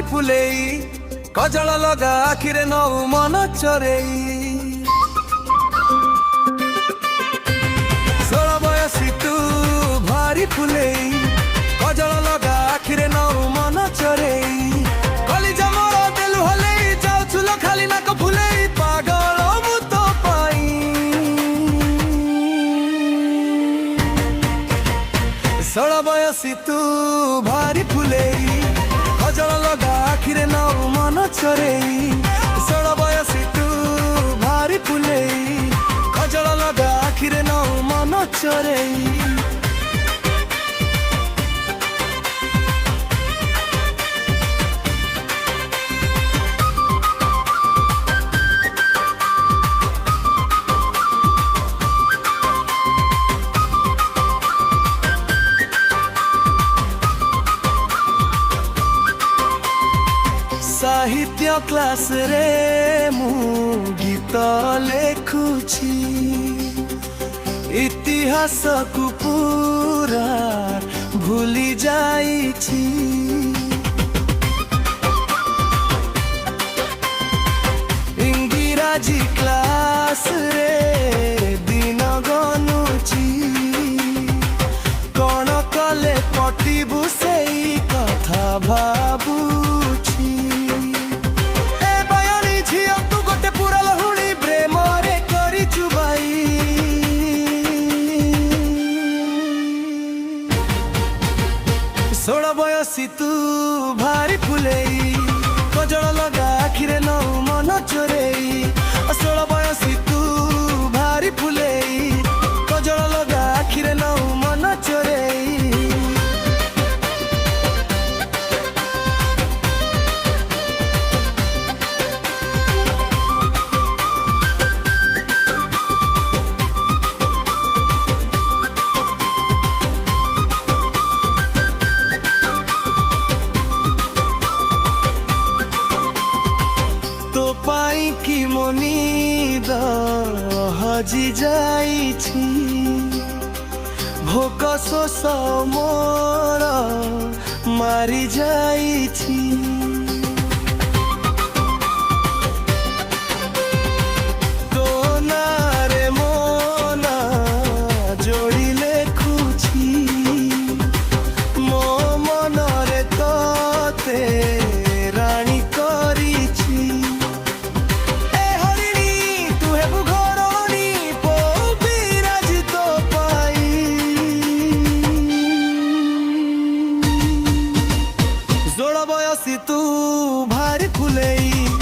ଭାରି ଫୁଲେଇ କଜଳ ଲଗା ଆଖିରେ ନଉ ମନ ଚରେଇ 16 ବୟସୀ ତୁ ଭାରି ଫୁଲେଇ କଜଳ ଲଗା ଆଖିରେ ନଉ ମନ ଚରେଇ କଲିଜା ମୋର ଦେଲୁ ହଲେଇ ଯାଉଛୁ ଲୋ ଖାଲି ନାକ ଫୁଲେଇ ପାଗଳ ମୁଁ ତୋ ପାଇଁ 16 ବୟସୀ ତୁ ଭାରି ଫୁଲେଇ କଜଳ ଲଗା ଆଖିରେ ନଉ ମନ ଚରେଇ 16 ବୟସୀ ତୁ ଭାରି ଫୁଲେଇ କଜଳ ଲଗା ଆଖିରେ ନଉ ମନ ଚରେଇ साहित्य क्लास रे मु गीत लेखुची इतिहास को पूरा भूली जाइछि इंग्राजी क्लास रे दिन गनुची कौन कले पटिबु सेई कथा भाबुची षोଳ बयसी तू भारी फुलेई कजल लगा आखिरे नौ मन चोरेई 16 बयसी तू भारी फुलेई कजल लगा आखिरे नौ मन चोरेई पाई की मोनीद हजी जाइछि भोक शोष मोर मारी जाइछि तो नारे मोना जोड़ी लेखुछि मो मनरे तोते रानी करिछि बयसी तू भारी फुलेई